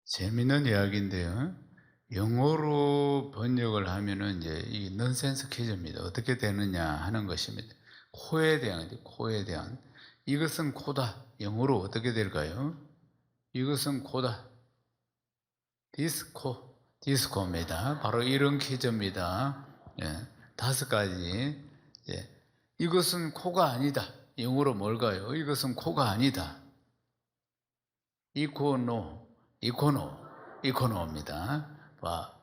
재밌는 이야기인데요. 영어로 번역을 하면은 이제 이 넌센스 퀴즈입니다. 어떻게 되느냐 하는 것입니다. 코에 대한. 이것은 코다. 영어로 어떻게 될까요? 이것은 코다. 디스코입니다. 바로 이런 퀴즈입니다. 예, 5가지. 예, 이것은 코가 아니다. 영어로 뭘까요? 이것은 코가 아니다. 이코노입니다.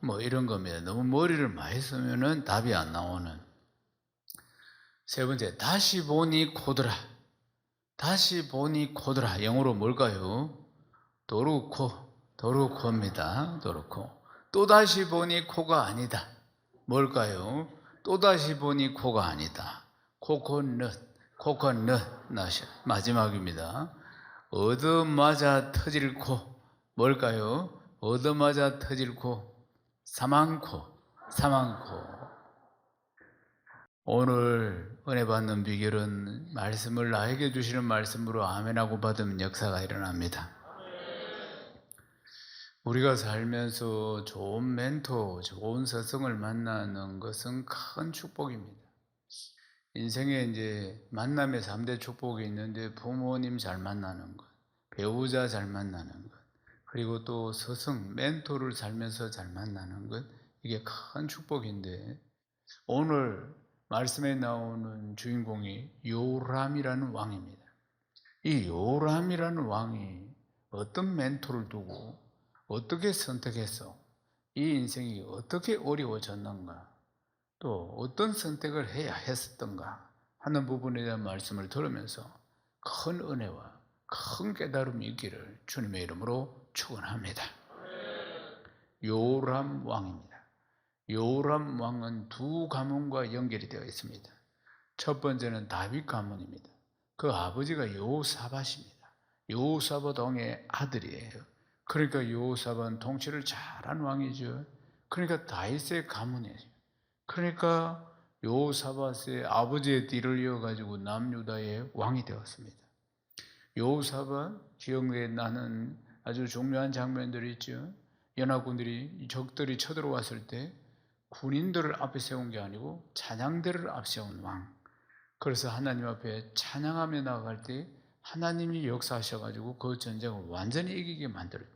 뭐 이런 겁니다. 너무 머리를 많이 쓰면은 답이 안 나오는. 세 번째, 다시 보니 코드라. 다시 보니 코드라. 영어로 뭘까요? 도루코입니다. 도루코. 또 다시 보니 코가 아니다. 뭘까요? 또 다시 보니 코가 아니다. 코코넛. 마지막입니다. 얻어맞아 터질 코. 뭘까요? 얻어맞아 터질 코. 사망코. 오늘 은혜 받는 비결은 말씀을 나에게 주시는 말씀으로 아멘하고 받으면 역사가 일어납니다. 우리가 살면서 좋은 멘토, 좋은 스승을 만나는 것은 큰 축복입니다. 인생에 이제 만남의 3대 축복이 있는데 부모님 잘 만나는 것, 배우자 잘 만나는 것, 그리고 또 스승, 멘토를 살면서 잘 만나는 것, 이게 큰 축복인데 오늘 말씀에 나오는 주인공이 요람이라는 왕입니다. 이 요람이라는 왕이 어떤 멘토를 두고 어떻게 선택해서 이 인생이 어떻게 어려워졌는가, 또 어떤 선택을 해야 했었던가 하는 부분에 대한 말씀을 들으면서 큰 은혜와 큰 깨달음이 있기를 주님의 이름으로 축원합니다. 요람 왕입니다. 요람 왕은 두 가문과 연결이 되어 있습니다. 첫 번째는 다윗 가문입니다. 그 아버지가 여호사밧입니다. 여호사밧 왕의 아들이에요. 그러니까 여호사밧은 통치를 잘한 왕이죠. 그러니까 다윗의 가문이에요. 그러니까 여호사밧의 아버지의 뒤를 이어가지고 남유다의 왕이 되었습니다. 여호사밧 기억에 나는 아주 중요한 장면들이 있죠. 연합군들이 적들이 쳐들어왔을 때 군인들을 앞에 세운 게 아니고 찬양대를 앞세운 왕. 그래서 하나님 앞에 찬양하며 나아갈 때 하나님이 역사하셔가지고 그 전쟁을 완전히 이기게 만들어요.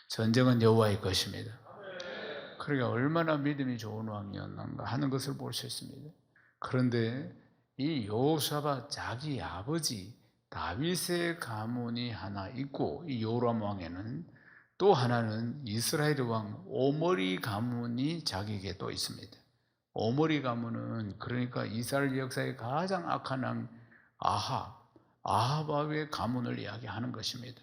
전쟁은 여호와의 것입니다. 그러니까 얼마나 믿음이 좋은 왕이었는가 하는 것을 볼 수 있습니다. 그런데 이 여호사밧 자기 아버지 다윗의 가문이 하나 있고, 이 요람 왕에는 또 하나는 이스라엘 왕 오므리 가문이 자기에게 또 있습니다. 오므리 가문은 그러니까 이스라엘 역사의 가장 악한 왕 아합 왕의 가문을 이야기하는 것입니다.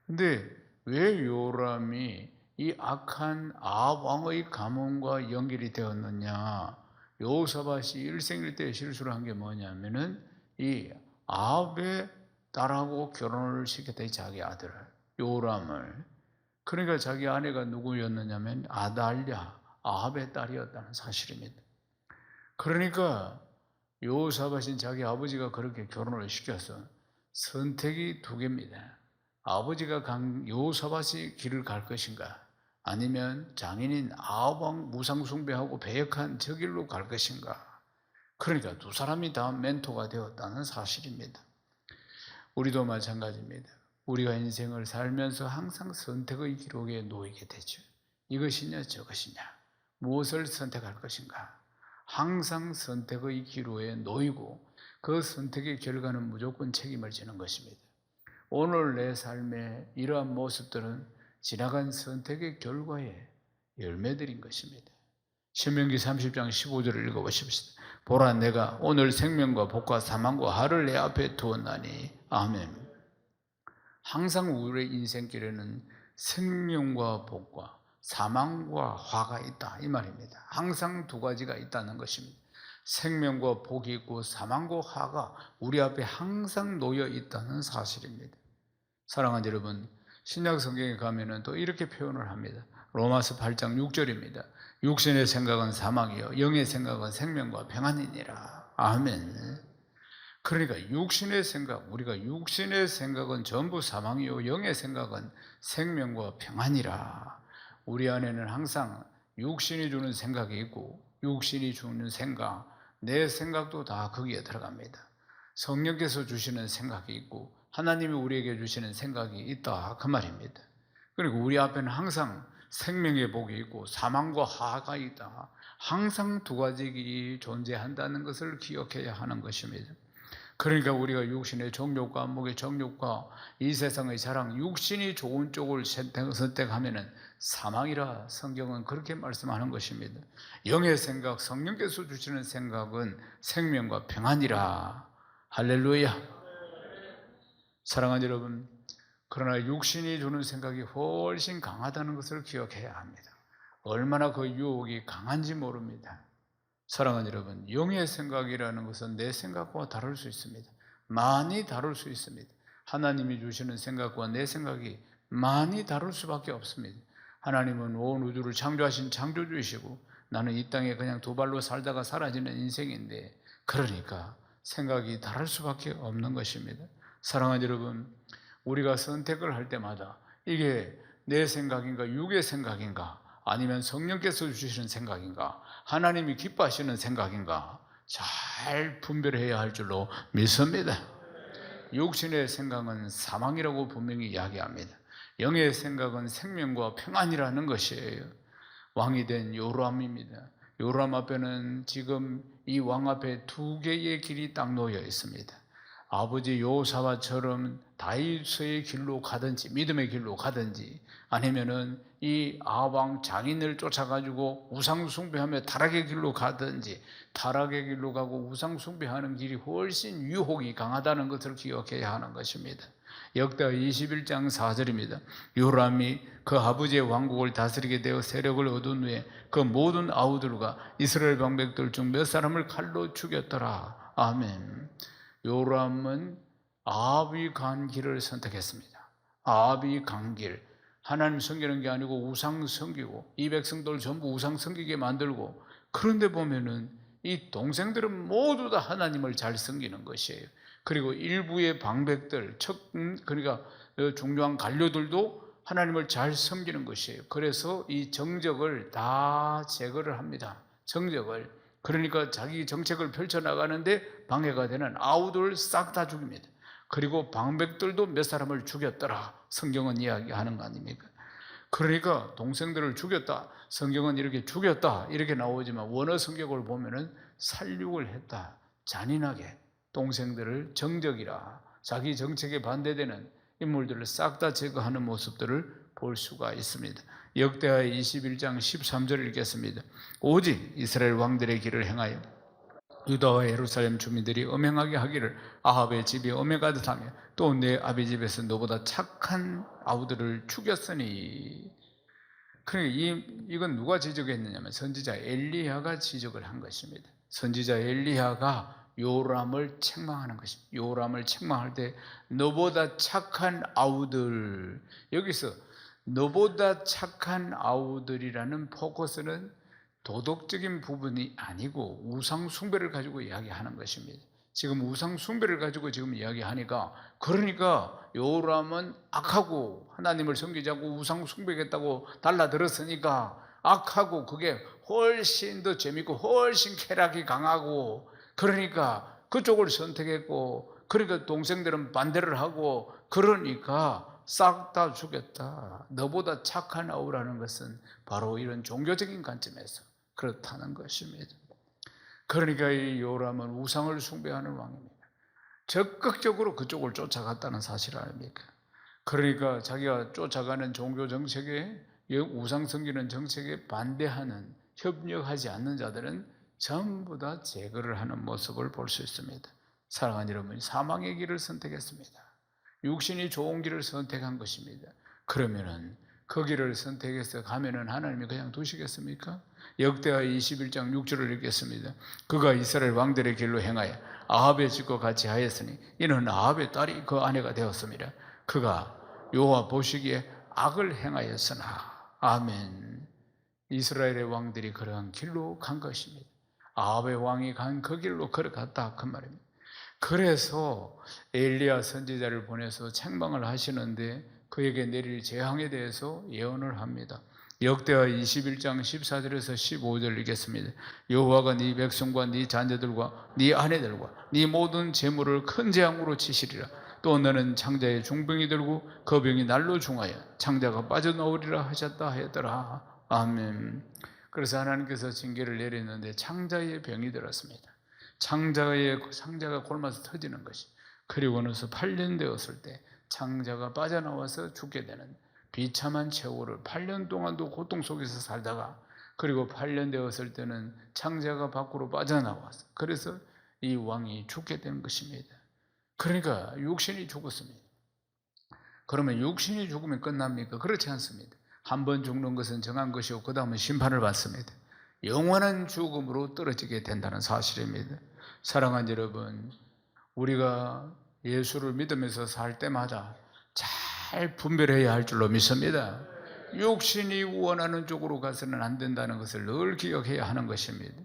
근데 왜 요람이 이 악한 아합 왕의 가문과 연결이 되었느냐? 여호사밧이 일생일대에 실수를 한 게 뭐냐면은 이 아합의 딸하고 결혼을 시켰다, 자기 아들을, 요람을. 그러니까 자기 아내가 누구였느냐면 아달랴, 아합의 딸이었다는 사실입니다. 그러니까 여호사밧은 자기 아버지가 그렇게 결혼을 시켜서 선택이 두 개입니다. 아버지가 여호사밧이 길을 갈 것인가, 아니면 장인인 아합 왕 무상숭배하고 배역한 저 길로 갈 것인가. 그러니까 두 사람이 다 멘토가 되었다는 사실입니다. 우리도 마찬가지입니다. 우리가 인생을 살면서 항상 선택의 기록에 놓이게 되죠. 이것이냐 저것이냐, 무엇을 선택할 것인가. 항상 선택의 기로에 놓이고 그 선택의 결과는 무조건 책임을 지는 것입니다. 오늘 내 삶의 이러한 모습들은 지나간 선택의 결과의 열매들인 것입니다. 신명기 30장 15절을 읽어보십시다. 보라, 내가 오늘 생명과 복과 사망과 화를 내 앞에 두었나니. 아멘. 항상 우리의 인생길에는 생명과 복과 사망과 화가 있다, 이 말입니다. 항상 두 가지가 있다는 것입니다. 생명과 복이 있고 사망과 화가 우리 앞에 항상 놓여 있다는 사실입니다. 사랑하는 여러분, 신약 성경에 가면은 또 이렇게 표현을 합니다. 로마서 8장 6절입니다. 육신의 생각은 사망이요 영의 생각은 생명과 평안이니라. 아멘. 그러니까 육신의 생각, 우리가 육신의 생각은 전부 사망이요 영의 생각은 생명과 평안이라. 우리 안에는 항상 육신이 주는 생각이 있고 육신이 주는 생각, 내 생각도 다 거기에 들어갑니다. 성령께서 주시는 생각이 있고 하나님이 우리에게 주시는 생각이 있다 그 말입니다. 그리고 우리 앞에는 항상 생명의 복이 있고 사망과 화가 있다. 항상 두 가지 길이 존재한다는 것을 기억해야 하는 것입니다. 그러니까 우리가 육신의 정욕과 안목의 정욕과 이 세상의 자랑, 육신이 좋은 쪽을 선택하면 사망이라 성경은 그렇게 말씀하는 것입니다. 영의 생각, 성령께서 주시는 생각은 생명과 평안이라. 할렐루야. 사랑하는 여러분, 그러나 육신이 주는 생각이 훨씬 강하다는 것을 기억해야 합니다. 얼마나 그 유혹이 강한지 모릅니다. 사랑하는 여러분, 영의 생각이라는 것은 내 생각과 다를 수 있습니다. 많이 다를 수 있습니다. 하나님이 주시는 생각과 내 생각이 많이 다를 수밖에 없습니다. 하나님은 온 우주를 창조하신 창조주이시고 나는 이 땅에 그냥 두 발로 살다가 사라지는 인생인데, 그러니까 생각이 다를 수밖에 없는 것입니다. 사랑하는 여러분, 우리가 선택을 할 때마다 이게 내 생각인가 육의 생각인가 아니면 성령께서 주시는 생각인가 하나님이 기뻐하시는 생각인가 잘 분별해야 할 줄로 믿습니다. 육신의 생각은 사망이라고 분명히 이야기합니다. 영의 생각은 생명과 평안이라는 것이에요. 왕이 된 요람입니다. 요람 앞에는 지금 이 왕 앞에 두 개의 길이 딱 놓여 있습니다. 아버지 여호사밧처럼 다윗의 길로 가든지 믿음의 길로 가든지 아니면은 이 아방 장인을 쫓아가지고 우상 숭배하며 타락의 길로 가든지, 타락의 길로 가고 우상 숭배하는 길이 훨씬 유혹이 강하다는 것을 기억해야 하는 것입니다. 역대하 21장 4절입니다. 요람이 그 아버지의 왕국을 다스리게 되어 세력을 얻은 후에 그 모든 아우들과 이스라엘 방백들 중 몇 사람을 칼로 죽였더라. 아멘. 요람은 아합이 간 길을 선택했습니다. 아합이 간 길, 하나님 섬기는 게 아니고 우상 섬기고 이 백성들 전부 우상 섬기게 만들고, 그런데 보면은 이 동생들은 모두 다 하나님을 잘 섬기는 것이에요. 그리고 일부의 방백들, 그러니까 중요한 관료들도 하나님을 잘 섬기는 것이에요. 그래서 이 정적을 다 제거를 합니다. 정적을. 그러니까 자기 정책을 펼쳐나가는데 방해가 되는 아우들 싹 다 죽입니다. 그리고 방백들도 몇 사람을 죽였더라. 성경은 이야기하는 거 아닙니까? 그러니까 동생들을 죽였다. 성경은 이렇게 죽였다. 이렇게 나오지만 원어 성경을 보면은 살육을 했다. 잔인하게 동생들을 정적이라 자기 정책에 반대되는 인물들을 싹 다 제거하는 모습들을 볼 수가 있습니다. 역대하 21장 13절을 읽겠습니다. 오직 이스라엘 왕들의 길을 행하여 유다와 예루살렘 주민들이 엄행하게 하기를 아합의 집이 엄해 가득하며 또 내 아비 집에서 너보다 착한 아우들을 죽였으니. 그러니까 이건 누가 지적했느냐면 선지자 엘리야가 지적을 한 것입니다. 선지자 엘리야가 요람을 책망하는 것입니다. 요람을 책망할 때 너보다 착한 아우들, 여기서 너보다 착한 아우들이라는 포커스는 도덕적인 부분이 아니고 우상 숭배를 가지고 이야기하는 것입니다. 지금 우상 숭배를 가지고 지금 이야기하니까, 그러니까 요람은 악하고 하나님을 섬기지 않고 우상 숭배겠다고 달라들었으니까 악하고 그게 훨씬 더 재밌고 훨씬 쾌락이 강하고, 그러니까 그쪽을 선택했고, 그러니까 동생들은 반대를 하고, 그러니까 싹 다 죽였다. 너보다 착한 아우라는 것은 바로 이런 종교적인 관점에서 그렇다는 것입니다. 그러니까 이 요람은 우상을 숭배하는 왕입니다. 적극적으로 그쪽을 쫓아갔다는 사실 아닙니까? 그러니까 자기가 쫓아가는 종교 정책에, 우상 섬기는 정책에 반대하는, 협력하지 않는 자들은 전부 다 제거를 하는 모습을 볼 수 있습니다. 사랑하는 여러분, 사망의 길을 선택했습니다. 육신이 좋은 길을 선택한 것입니다. 그러면은 그 길을 선택해서 가면은 하나님이 그냥 두시겠습니까? 역대하 21장 6절을 읽겠습니다. 그가 이스라엘 왕들의 길로 행하여 아합의 집과 같이 하였으니 이는 아합의 딸이 그 아내가 되었습니다. 그가 여호와 보시기에 악을 행하였으나. 아멘. 이스라엘의 왕들이 그러한 길로 간 것입니다. 아합의 왕이 간 그 길로 걸어갔다 그 말입니다. 그래서 엘리야 선지자를 보내서 책망을 하시는데 그에게 내릴 재앙에 대해서 예언을 합니다. 역대하 21장 14절에서 15절 읽겠습니다. 여호와가 네 백성과 네 자녀들과 네 아내들과 네 모든 재물을 큰 재앙으로 치시리라. 또 너는 창자의 중병이 들고 그 병이 날로 중하여 창자가 빠져나오리라 하셨다 하였더라. 아멘. 그래서 하나님께서 징계를 내렸는데 창자의 병이 들었습니다. 상자가 골마서 터지는 것이, 그리고 나서 8년 되었을 때 창자가 빠져나와서 죽게 되는 비참한 최후를 8년 동안도 고통 속에서 살다가, 그리고 8년 되었을 때는 창자가 밖으로 빠져나와서, 그래서 이 왕이 죽게 된 것입니다. 그러니까 육신이 죽었습니다. 그러면 육신이 죽으면 끝납니까? 그렇지 않습니다. 한 번 죽는 것은 정한 것이고 그 다음은 심판을 받습니다. 영원한 죽음으로 떨어지게 된다는 사실입니다. 사랑하는 여러분, 우리가 예수를 믿으면서 살 때마다 잘 분별해야 할 줄로 믿습니다. 육신이 원하는 쪽으로 가서는 안 된다는 것을 늘 기억해야 하는 것입니다.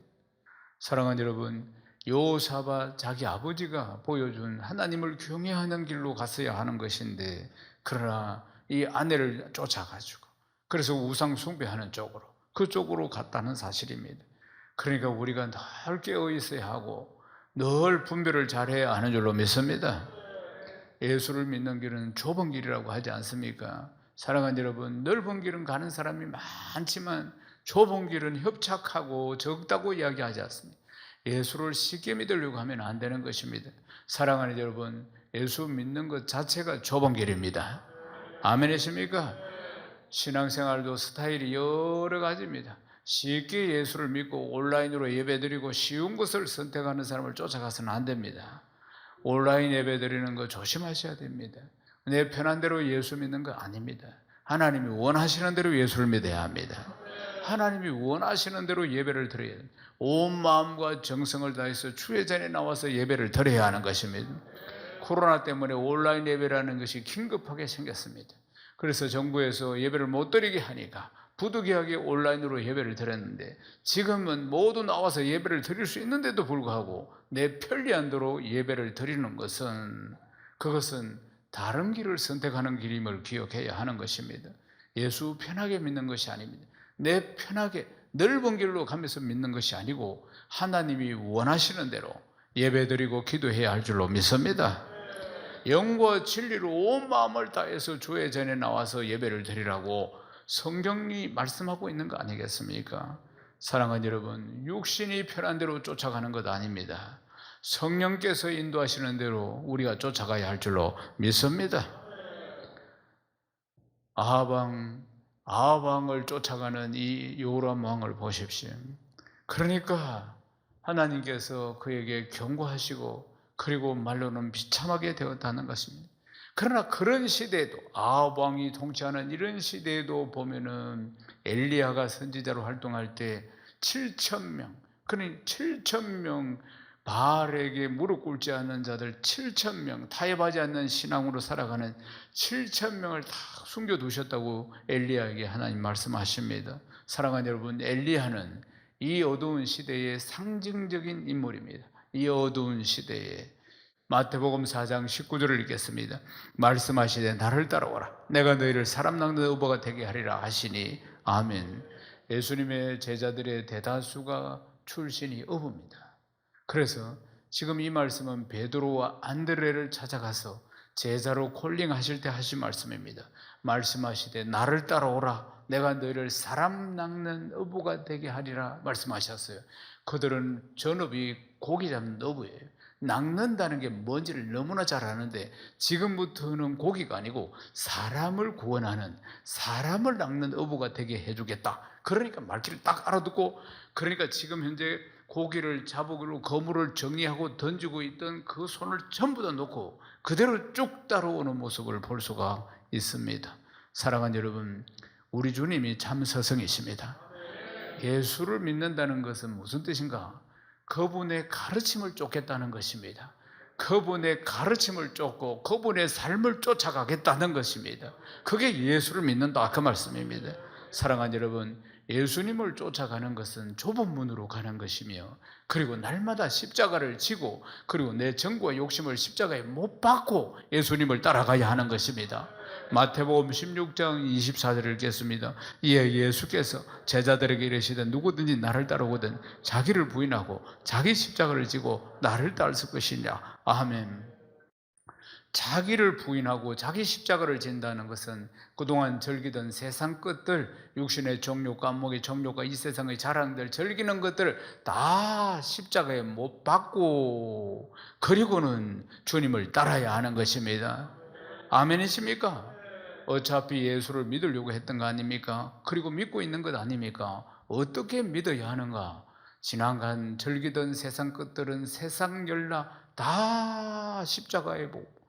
사랑하는 여러분, 여호사밧 자기 아버지가 보여준 하나님을 경외하는 길로 갔어야 하는 것인데, 그러나 이 아내를 쫓아가지고 그래서 우상 숭배하는 쪽으로, 그쪽으로 갔다는 사실입니다. 그러니까 우리가 늘 깨어 있어야 하고 늘 분별을 잘해야 하는 줄로 믿습니다. 예수를 믿는 길은 좁은 길이라고 하지 않습니까? 사랑하는 여러분, 넓은 길은 가는 사람이 많지만 좁은 길은 협착하고 적다고 이야기하지 않습니다. 예수를 쉽게 믿으려고 하면 안 되는 것입니다. 사랑하는 여러분, 예수 믿는 것 자체가 좁은 길입니다. 아멘이십니까? 신앙생활도 스타일이 여러 가지입니다. 쉽게 예수를 믿고 온라인으로 예배드리고 쉬운 것을 선택하는 사람을 쫓아가서는 안 됩니다. 온라인 예배드리는 거 조심하셔야 됩니다. 내 편한 대로 예수 믿는 거 아닙니다. 하나님이 원하시는 대로 예수를 믿어야 합니다. 하나님이 원하시는 대로 예배를 드려야 됩니다. 온 마음과 정성을 다해서 주의 전에 나와서 예배를 드려야 하는 것입니다. 코로나 때문에 온라인 예배라는 것이 긴급하게 생겼습니다. 그래서 정부에서 예배를 못 드리게 하니까 부득이하게 온라인으로 예배를 드렸는데, 지금은 모두 나와서 예배를 드릴 수 있는데도 불구하고 내 편리한 대로 예배를 드리는 것은, 그것은 다른 길을 선택하는 길임을 기억해야 하는 것입니다. 예수 편하게 믿는 것이 아닙니다. 내 편하게 넓은 길로 가면서 믿는 것이 아니고 하나님이 원하시는 대로 예배드리고 기도해야 할 줄로 믿습니다. 영과 진리로 온 마음을 다해서 주의 전에 나와서 예배를 드리라고 성경이 말씀하고 있는 거 아니겠습니까? 사랑하는 여러분, 육신이 편한 대로 쫓아가는 것 아닙니다. 성령께서 인도하시는 대로 우리가 쫓아가야 할 줄로 믿습니다. 아합왕을 쫓아가는 이 요람 왕을 보십시오. 그러니까 하나님께서 그에게 경고하시고, 그리고 말로는 비참하게 되었다는 것입니다. 그러나 그런 시대에도, 아합 왕이 통치하는 이런 시대에도 보면은 엘리야가 선지자로 활동할 때 7,000명, 그러니 7,000명, 바알에게 무릎 꿇지 않는 자들 7,000명, 타협하지 않는 신앙으로 살아가는 7,000명을 다 숨겨두셨다고 엘리야에게 하나님 말씀하십니다. 사랑하는 여러분, 엘리야는 이 어두운 시대의 상징적인 인물입니다. 이 어두운 시대에 마태복음 4장 19절을 읽겠습니다. 말씀하시되 나를 따라오라, 내가 너희를 사람 낚는 어부가 되게 하리라 하시니. 아멘. 예수님의 제자들의 대다수가 출신이 어부입니다. 그래서 지금 이 말씀은 베드로와 안드레를 찾아가서 제자로 콜링하실 때 하신 말씀입니다. 말씀하시되 나를 따라오라, 내가 너희를 사람 낚는 어부가 되게 하리라 말씀하셨어요. 그들은 전업이 고기 잡는 어부예요. 낚는다는 게 뭔지를 너무나 잘 아는데, 지금부터는 고기가 아니고 사람을 구원하는, 사람을 낚는 어부가 되게 해주겠다. 그러니까 말귀를 딱 알아듣고, 그러니까 지금 현재 고기를 잡으기로 거물을 정리하고 던지고 있던 그 손을 전부 다 놓고 그대로 쭉 따라오는 모습을 볼 수가 있습니다. 사랑하는 여러분, 우리 주님이 참 스승이십니다. 예수를 믿는다는 것은 무슨 뜻인가? 그분의 가르침을 쫓겠다는 것입니다. 그분의 가르침을 쫓고 그분의 삶을 쫓아가겠다는 것입니다. 그게 예수를 믿는다, 그 말씀입니다. 사랑하는 여러분, 예수님을 쫓아가는 것은 좁은 문으로 가는 것이며, 그리고 날마다 십자가를 지고, 그리고 내 정과 욕심을 십자가에 못 박고 예수님을 따라가야 하는 것입니다. 마태복음 16장 24절을 읽겠습니다. 이에 예수께서 제자들에게 이르시되 누구든지 나를 따르거든 자기를 부인하고 자기 십자가를 지고 나를 따를 것이냐. 아멘. 자기를 부인하고 자기 십자가를 진다는 것은 그동안 즐기던 세상 것들, 육신의 정욕과 안목의 정욕과 이 세상의 자랑들, 즐기는 것들을 다 십자가에 못 박고, 그리고는 주님을 따라야 하는 것입니다. 아멘이십니까? 어차피 예수를 믿으려고 했던 거 아닙니까? 그리고 믿고 있는 것 아닙니까? 어떻게 믿어야 하는가? 지난간 즐기던 세상 것들은, 세상 열나 다 십자가에 보고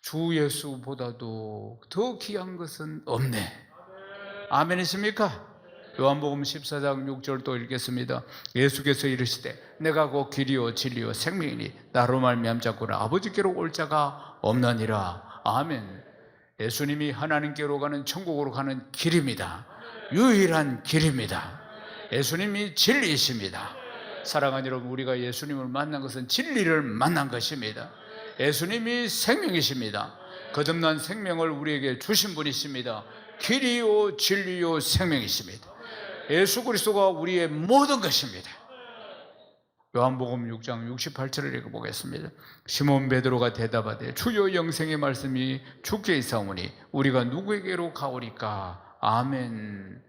주 예수보다도 더 귀한 것은 없네. 아멘이십니까? 요한복음 14장 6절 또 읽겠습니다. 예수께서 이르시되 내가 곧 길이요 진리요 생명이니 나로 말미암자고는 아버지께로 올 자가 없느니라. 아멘. 예수님이 하나님께로 가는, 천국으로 가는 길입니다. 유일한 길입니다. 예수님이 진리이십니다. 사랑하는 여러분, 우리가 예수님을 만난 것은 진리를 만난 것입니다. 예수님이 생명이십니다. 거듭난 생명을 우리에게 주신 분이십니다. 길이요 진리요 생명이십니다. 예수 그리스도가 우리의 모든 것입니다. 요한복음 6장 68절을 읽어보겠습니다. 시몬 베드로가 대답하되 주여 영생의 말씀이 주께 있사오니 우리가 누구에게로 가오리까. 아멘.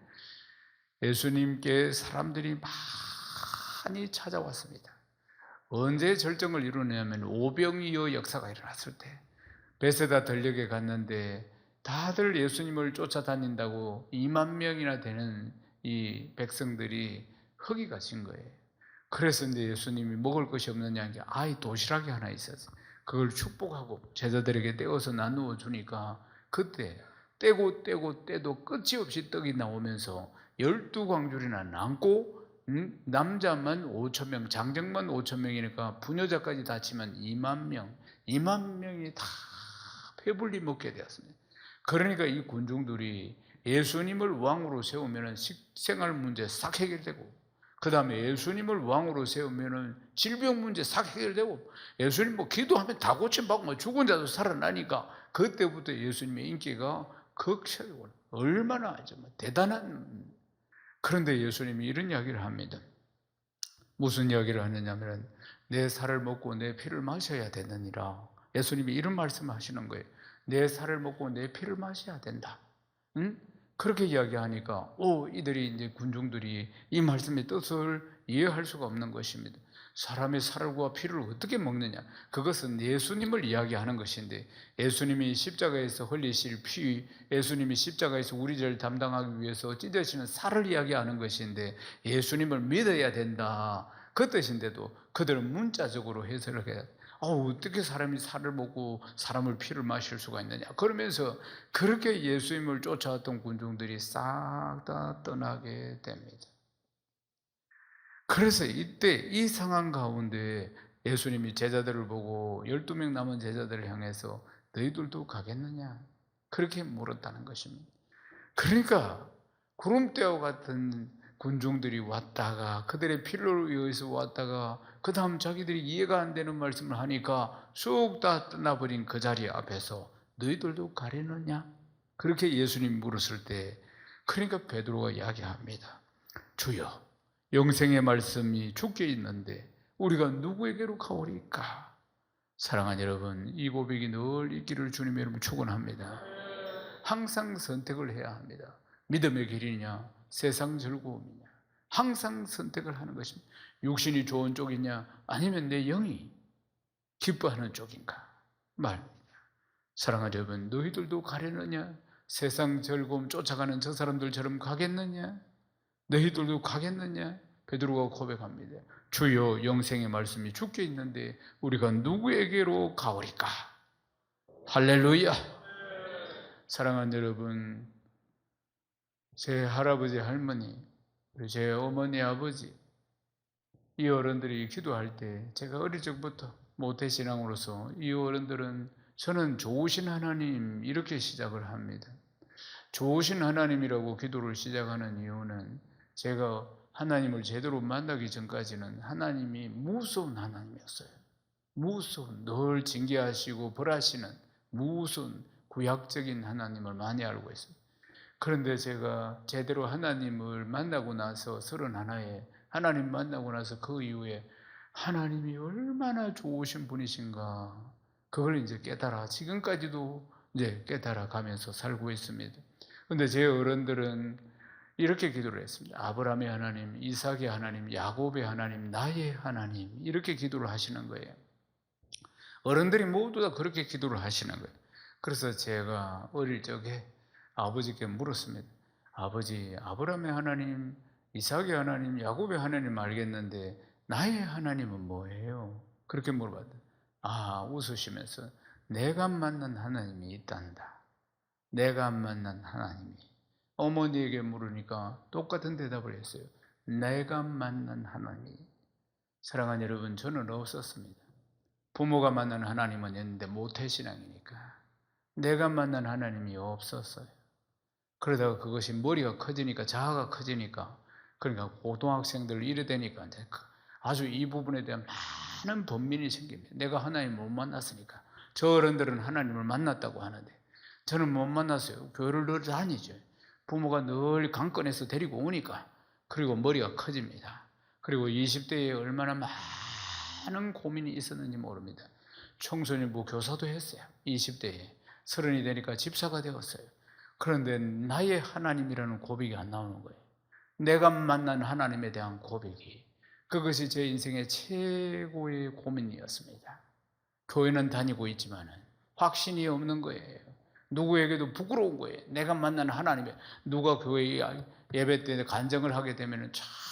예수님께 사람들이 많이 찾아왔습니다. 언제 절정을 이루냐면 오병이어 역사가 일어났을 때, 베세다 들녘에 갔는데 다들 예수님을 쫓아다닌다고 2만 명이나 되는 이 백성들이 허기가 진 거예요. 그래서 이제 예수님이 먹을 것이 없느냐, 아이 도시락이 하나 있었어요. 그걸 축복하고 제자들에게 떼어서 나누어 주니까 그때 떼고 떼도 끝이 없이 떡이 나오면서 12광줄이나 남고, 남자만 5,000명, 장정만 5,000명이니까 부녀자까지 다 치면 2만 명이 다 배불리 먹게 되었습니다. 그러니까 이 군중들이 예수님을 왕으로 세우면 식생활 문제 싹 해결되고, 그 다음에 예수님을 왕으로 세우면 질병 문제 싹 해결되고, 예수님 기도하면 다 고침받고 죽은 자도 살아나니까 그때부터 예수님의 인기가 극차고 얼마나 대단한. 그런데 예수님이 이런 이야기를 합니다. 무슨 이야기를 하느냐면 내 살을 먹고 내 피를 마셔야 되느니라. 예수님이 이런 말씀을 하시는 거예요. 내 살을 먹고 내 피를 마셔야 된다. 응? 그렇게 이야기하니까 이들이 이제 군중들이 이 말씀의 뜻을 이해할 수가 없는 것입니다. 사람의 살과 피를 어떻게 먹느냐? 그것은 예수님을 이야기하는 것인데, 예수님이 십자가에서 흘리실 피, 예수님이 십자가에서 우리 죄를 담당하기 위해서 찢어지는 살을 이야기하는 것인데, 예수님을 믿어야 된다, 그 뜻인데도 그들은 문자적으로 해석을 해야 돼. 어떻게 사람이 살을 먹고 사람을 피를 마실 수가 있느냐? 그러면서 그렇게 예수님을 쫓아왔던 군중들이 싹 다 떠나게 됩니다. 그래서 이때 이 상황 가운데 예수님이 제자들을 보고 12명 남은 제자들을 향해서 너희들도 가겠느냐? 그렇게 물었다는 것입니다. 그러니까 구름대와 같은 군중들이 왔다가 그들의 필요를 위해서 왔다가 그 다음 자기들이 이해가 안 되는 말씀을 하니까 쑥 다 떠나버린 그 자리 앞에서 너희들도 가려느냐? 그렇게 예수님이 물었을 때, 그러니까 베드로가 이야기합니다. 주여, 영생의 말씀이 주께 있는데 우리가 누구에게로 가오리까? 사랑하는 여러분, 이 고백이 늘 있기를 주님의 이름으로 축원합니다. 항상 선택을 해야 합니다. 믿음의 길이냐, 세상 즐거움이냐, 항상 선택을 하는 것입니다. 육신이 좋은 쪽이냐, 아니면 내 영이 기뻐하는 쪽인가 말입니다. 사랑하는 여러분, 너희들도 가려느냐? 세상 즐거움 쫓아가는 저 사람들처럼 가겠느냐? 너희들도 가겠느냐? 베드로가 고백합니다. 주여, 영생의 말씀이 주께 있는데 우리가 누구에게로 가오리까? 할렐루야. 사랑하는 여러분, 제 할아버지, 할머니, 그리고 제 어머니, 아버지, 이 어른들이 기도할 때 제가 어릴 적부터 모태신앙으로서 이 어른들은 저는 좋으신 하나님 이렇게 시작을 합니다. 좋으신 하나님이라고 기도를 시작하는 이유는 제가 하나님을 제대로 만나기 전까지는 하나님이 무서운 하나님이었어요. 무서운, 늘 징계하시고 벌하시는 무서운 구약적인 하나님을 많이 알고 있어요. 그런데 제가 제대로 하나님을 만나고 나서 31에 하나님 만나고 나서 그 이후에 하나님이 얼마나 좋으신 분이신가, 그걸 이제 깨달아 지금까지도 이제 깨달아 가면서 살고 있습니다. 그런데 제 어른들은 이렇게 기도를 했습니다. 아브라함의 하나님, 이삭의 하나님, 야곱의 하나님, 나의 하나님, 이렇게 기도를 하시는 거예요. 어른들이 모두 다 그렇게 기도를 하시는 거예요. 그래서 제가 어릴 적에 아버지께 물었습니다. 아버지, 아브라함의 하나님, 이삭의 하나님, 야곱의 하나님 알겠는데 나의 하나님은 뭐예요? 그렇게 물어봤더니 웃으시면서 내가 만난 하나님이 있단다. 내가 만난 하나님이. 어머니에게 물으니까 똑같은 대답을 했어요. 내가 만난 하나님이. 사랑하는 여러분, 저는 없었습니다. 부모가 만난 하나님은 있는데 모태신앙이니까 내가 만난 하나님이 없었어요. 그러다가 그것이 머리가 커지니까, 자아가 커지니까, 그러니까 고등학생들 이래 되니까 이제 아주 이 부분에 대한 많은 번민이 생깁니다. 내가 하나님을 못 만났으니까. 저 어른들은 하나님을 만났다고 하는데 저는 못 만났어요. 교회를 늘 다니죠. 부모가 늘 강권해서 데리고 오니까. 그리고 머리가 커집니다. 그리고 20대에 얼마나 많은 고민이 있었는지 모릅니다. 청소년부 교사도 했어요. 20대에. 30이 되니까 집사가 되었어요. 그런데 나의 하나님이라는 고백이 안 나오는 거예요. 내가 만난 하나님에 대한 고백이, 그것이 제 인생의 최고의 고민이었습니다. 교회는 다니고 있지만 확신이 없는 거예요. 누구에게도 부끄러운 거예요. 내가 만난 하나님에, 누가 교회 예배 때 간증을 하게 되면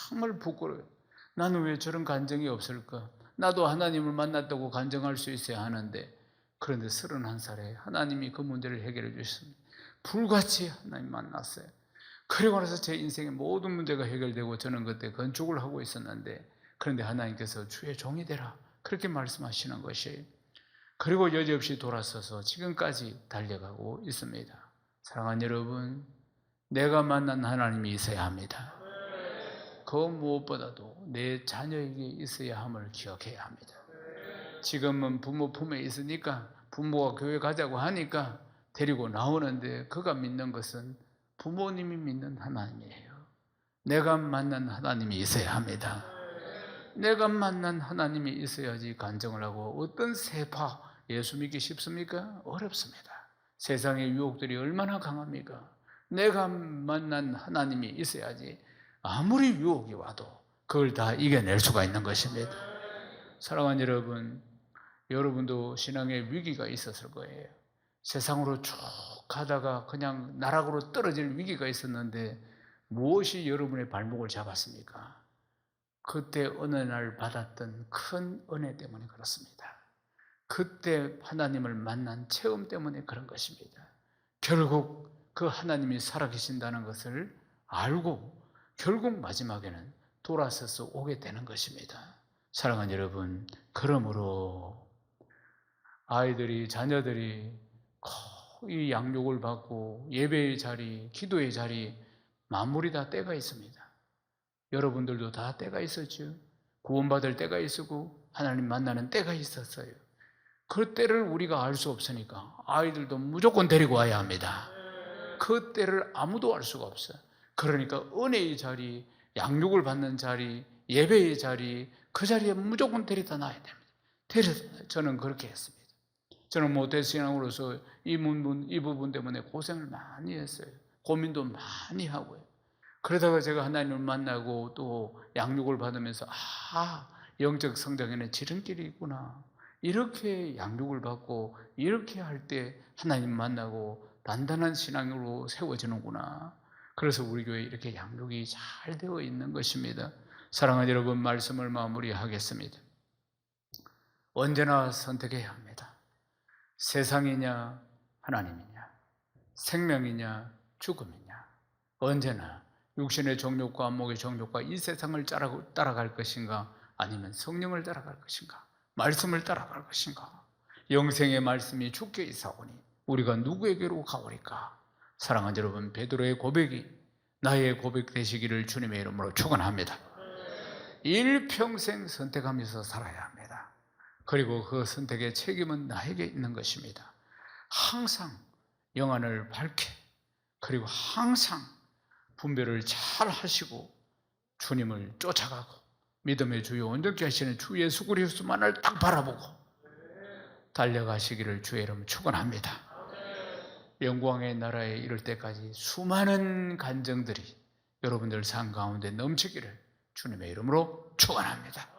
정말 부끄러워요. 나는 왜 저런 간증이 없을까? 나도 하나님을 만났다고 간증할 수 있어야 하는데. 그런데 31살에 하나님이 그 문제를 해결해 주셨습니다. 불같이 하나님 만났어요. 그리고 나서 제 인생의 모든 문제가 해결되고, 저는 그때 건축을 하고 있었는데, 그런데 하나님께서 주의 종이 되라, 그렇게 말씀하시는 것이에요. 그리고 여지없이 돌아서서 지금까지 달려가고 있습니다. 사랑하는 여러분, 내가 만난 하나님이 있어야 합니다. 그 무엇보다도 내 자녀에게 있어야 함을 기억해야 합니다. 지금은 부모 품에 있으니까, 부모가 교회 가자고 하니까 데리고 나오는데, 그가 믿는 것은 부모님이 믿는 하나님이에요. 내가 만난 하나님이 있어야 합니다. 내가 만난 하나님이 있어야지 간증을 하고. 어떤 세파 예수 믿기 쉽습니까? 어렵습니다. 세상의 유혹들이 얼마나 강합니까? 내가 만난 하나님이 있어야지 아무리 유혹이 와도 그걸 다 이겨낼 수가 있는 것입니다. 사랑하는 여러분, 여러분도 신앙의 위기가 있었을 거예요. 세상으로 쭉 가다가 그냥 나락으로 떨어질 위기가 있었는데 무엇이 여러분의 발목을 잡았습니까? 그때 어느 날 받았던 큰 은혜 때문에 그렇습니다. 그때 하나님을 만난 체험 때문에 그런 것입니다. 결국 그 하나님이 살아계신다는 것을 알고 결국 마지막에는 돌아서서 오게 되는 것입니다. 사랑하는 여러분, 그러므로 아이들이, 자녀들이 이 양육을 받고 예배의 자리, 기도의 자리, 마무리 다 때가 있습니다. 여러분들도 다 때가 있었죠. 구원받을 때가 있었고 하나님 만나는 때가 있었어요. 그 때를 우리가 알 수 없으니까 아이들도 무조건 데리고 와야 합니다. 그 때를 아무도 알 수가 없어요. 그러니까 은혜의 자리, 양육을 받는 자리, 예배의 자리, 그 자리에 무조건 데려다 놔야 됩니다. 저는 그렇게 했습니다. 저는 모태신앙으로서 이 부분 때문에 고생을 많이 했어요. 고민도 많이 하고요. 그러다가 제가 하나님을 만나고 또 양육을 받으면서 영적 성장에는 지름길이 있구나. 이렇게 양육을 받고 이렇게 할 때 하나님 만나고 단단한 신앙으로 세워지는구나. 그래서 우리 교회에 이렇게 양육이 잘 되어 있는 것입니다. 사랑하는 여러분, 말씀을 마무리하겠습니다. 언제나 선택해야 합니다. 세상이냐 하나님이냐, 생명이냐 죽음이냐. 언제나 육신의 정욕과 안목의 정욕과 이 세상을 따라갈 것인가, 아니면 성령을 따라갈 것인가, 말씀을 따라갈 것인가. 영생의 말씀이 주께 있사오니 우리가 누구에게로 가오리까. 사랑하는 여러분, 베드로의 고백이 나의 고백 되시기를 주님의 이름으로 축원합니다. 일평생 선택하면서 살아야 합니다. 그리고 그 선택의 책임은 나에게 있는 것입니다. 항상 영안을 밝게, 그리고 항상 분별을 잘 하시고 주님을 쫓아가고 믿음의 주요 온전케 하시는 주 예수 그리스도만을 딱 바라보고 달려가시기를 주의 이름 축원합니다. 영광의 나라에 이를 때까지 수많은 간증들이 여러분들 삶 가운데 넘치기를 주님의 이름으로 축원합니다.